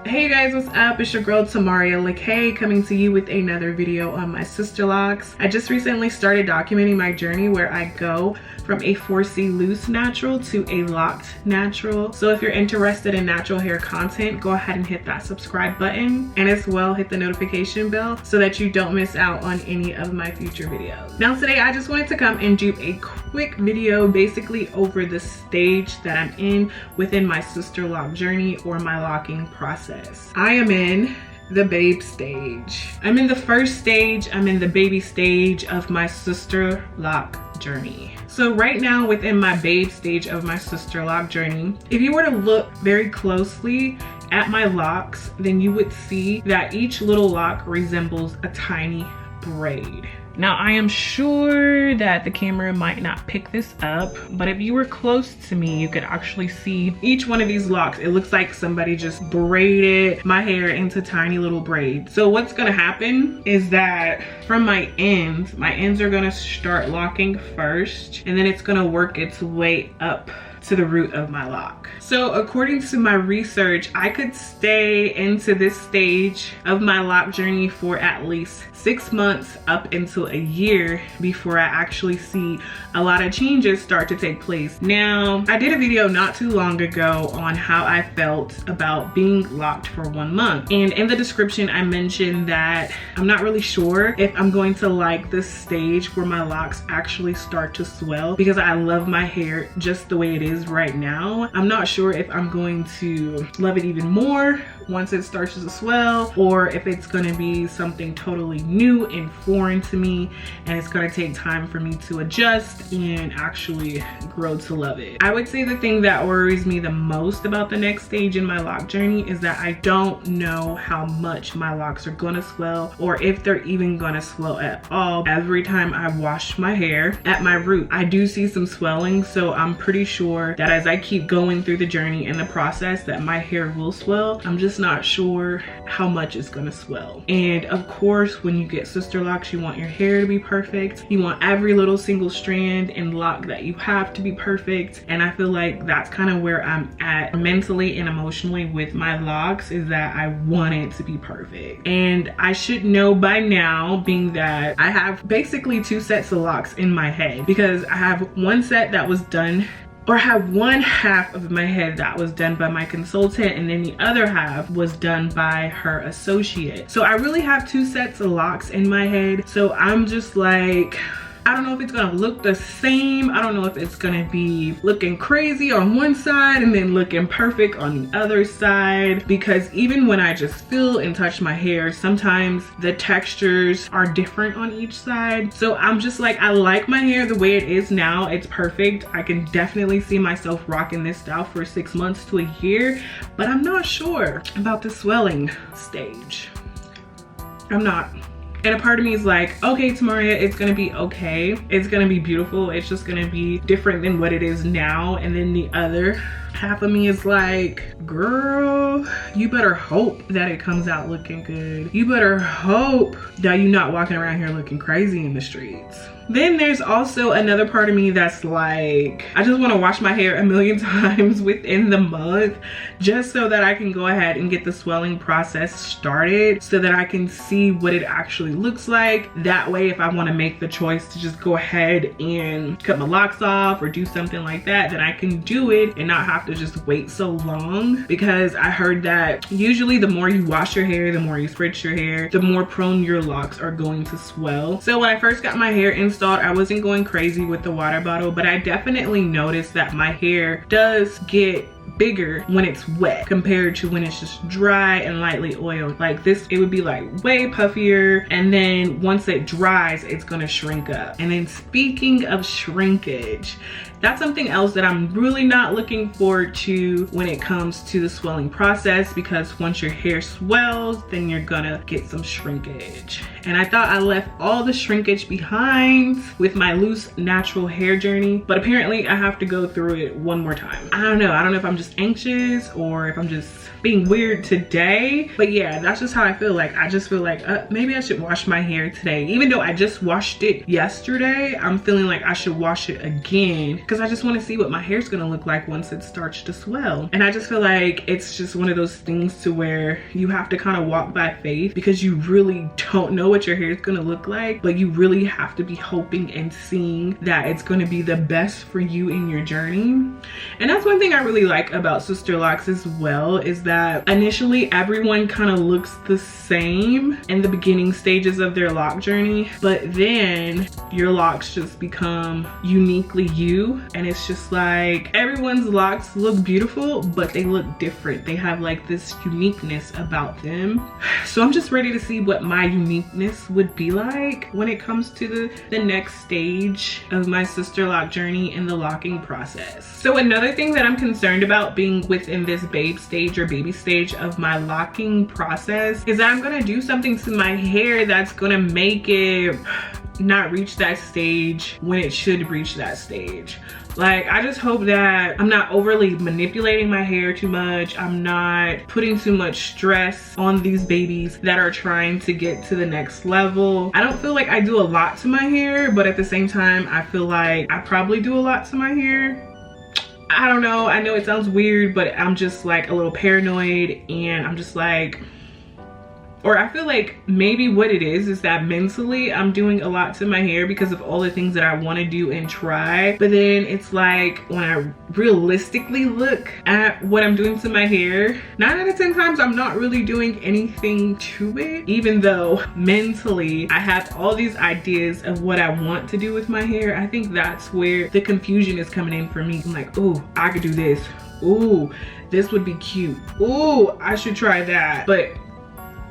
Hey you guys, what's up? It's your girl tamarialakayye coming to you with another video on my Sisterlocks. I just recently started documenting my journey where I go from a 4C loose natural to a locked natural. So if you're interested in natural hair content, go ahead and hit that subscribe button, and as well hit the notification bell so that you don't miss out on any of my future videos. Now today I just wanted to come and do a quick video basically over the stage that I'm in within my sister lock journey or my locking process. I am in the babe stage. I'm in the first stage. I'm in the baby stage of my sister lock journey. So right now within my babe stage of my sister lock journey, if you were to look very closely at my locks, then you would see that each little lock resembles a tiny braid. Now I am sure that the camera might not pick this up, but if you were close to me, you could actually see each one of these locks. It looks like somebody just braided my hair into tiny little braids. So what's gonna happen is that from my ends are gonna start locking first, and then it's gonna work its way up to the root of my lock. So according to my research, I could stay into this stage of my lock journey for at least 6 months up until a year before I actually see a lot of changes start to take place. Now, I did a video not too long ago on how I felt about being locked for 1 month. And in the description, I mentioned that I'm not really sure if I'm going to like this stage where my locks actually start to swell, because I love my hair just the way it is right now. I'm not sure if I'm going to love it even more once it starts to swell, or if it's going to be something totally new and foreign to me and it's going to take time for me to adjust and actually grow to love it. I would say the thing that worries me the most about the next stage in my lock journey is that I don't know how much my locks are going to swell, or if they're even going to swell at all. Every time I wash my hair at my root, I do see some swelling, so I'm pretty sure that as I keep going through the journey and the process that my hair will swell. I'm just not sure how much it's gonna swell. And of course, when you get sister locks, you want your hair to be perfect. You want every little single strand and lock that you have to be perfect. And I feel like that's kind of where I'm at mentally and emotionally with my locks, is that I want it to be perfect. And I should know by now, being that I have basically 2 sets of locks in my head, because I have one set that was done, or have one half of my head that was done by my consultant, and then the other half was done by her associate. So I really have 2 sets of locks in my head. So I'm just like, I don't know if it's gonna look the same. I don't know if it's gonna be looking crazy on one side and then looking perfect on the other side, because even when I just feel and touch my hair, sometimes the textures are different on each side. So I'm just like, I like my hair the way it is now. It's perfect. I can definitely see myself rocking this style for 6 months to a year, but I'm not sure about the swelling stage. I'm not. And a part of me is like, okay, Tamaria, it's gonna be okay. It's gonna be beautiful. It's just gonna be different than what it is now. And then the other half of me is like, girl, you better hope that it comes out looking good. You better hope that you're not walking around here looking crazy in the streets. Then there's also another part of me that's like, I just want to wash my hair a million times within the month, just so that I can go ahead and get the swelling process started, so that I can see what it actually looks like. That way, if I want to make the choice to just go ahead and cut my locks off or do something like that, then I can do it and not have to just wait so long. Because I heard that usually the more you wash your hair, the more you spritz your hair, the more prone your locks are going to swell. So when I first got my hair installed, I wasn't going crazy with the water bottle, but I definitely noticed that my hair does get bigger when it's wet compared to when it's just dry and lightly oiled. Like this, it would be like way puffier, and then once it dries, it's gonna shrink up. And then speaking of shrinkage, that's something else that I'm really not looking forward to when it comes to the swelling process, because once your hair swells, then you're gonna get some shrinkage. And I thought I left all the shrinkage behind with my loose natural hair journey, but apparently I have to go through it one more time. I don't know if I'm just just anxious or if I'm just being weird today. But yeah, that's just how I feel. Like I just feel like maybe I should wash my hair today. Even though I just washed it yesterday, I'm feeling like I should wash it again because I just want to see what my hair's gonna look like once it starts to swell. And I just feel like it's just one of those things to where you have to kind of walk by faith because you really don't know what your hair is gonna look like, but you really have to be hoping and seeing that it's gonna be the best for you in your journey. And that's one thing I really like about Sisterlocks as well, is that initially everyone kind of looks the same in the beginning stages of their lock journey, but then your locks just become uniquely you, and it's just like everyone's locks look beautiful, but they look different. They have like this uniqueness about them. So I'm just ready to see what my uniqueness would be like when it comes to the next stage of my Sisterlock journey in the locking process. So another thing that I'm concerned about being within this babe stage or baby stage of my locking process is that I'm gonna do something to my hair that's gonna make it not reach that stage when it should reach that stage. Like, I just hope that I'm not overly manipulating my hair too much. I'm not putting too much stress on these babies that are trying to get to the next level. I don't feel like I do a lot to my hair, but at the same time, I feel like I probably do a lot to my hair. I don't know. I know it sounds weird, but I'm just like a little paranoid, and I'm just like, or I feel like maybe what it is that mentally I'm doing a lot to my hair because of all the things that I want to do and try. But then it's like when I realistically look at what I'm doing to my hair, 9 out of 10 times I'm not really doing anything to it, even though mentally I have all these ideas of what I want to do with my hair. I think that's where the confusion is coming in for me. I'm like, oh, I could do this. Ooh, this would be cute. Ooh, I should try that. But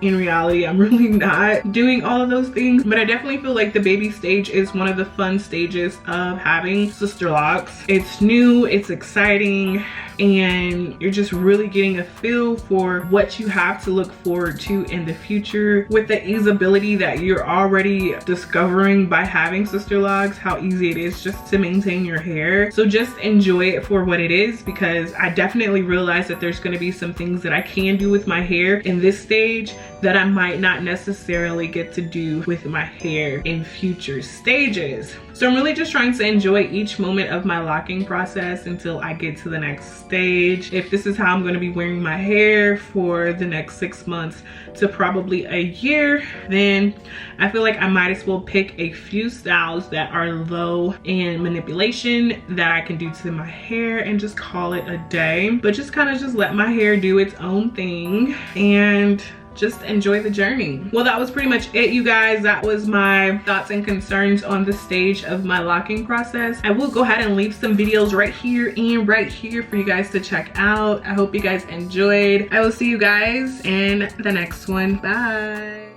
in reality, I'm really not doing all of those things. But I definitely feel like the baby stage is one of the fun stages of having Sisterlocks. It's new, it's exciting, and you're just really getting a feel for what you have to look forward to in the future with the easeability that you're already discovering by having Sisterlocks, how easy it is just to maintain your hair. So just enjoy it for what it is, because I definitely realize that there's going to be some things that I can do with my hair in this stage that I might not necessarily get to do with my hair in future stages. So I'm really just trying to enjoy each moment of my locking process until I get to the next stage. If this is how I'm going to be wearing my hair for the next 6 months to probably a year, then I feel like I might as well pick a few styles that are low in manipulation that I can do to my hair and just call it a day. But just kind of just let my hair do its own thing and just enjoy the journey. Well, that was pretty much it, you guys. That was my thoughts and concerns on the stage of my locking process. I will go ahead and leave some videos right here and right here for you guys to check out. I hope you guys enjoyed. I will see you guys in the next one. Bye.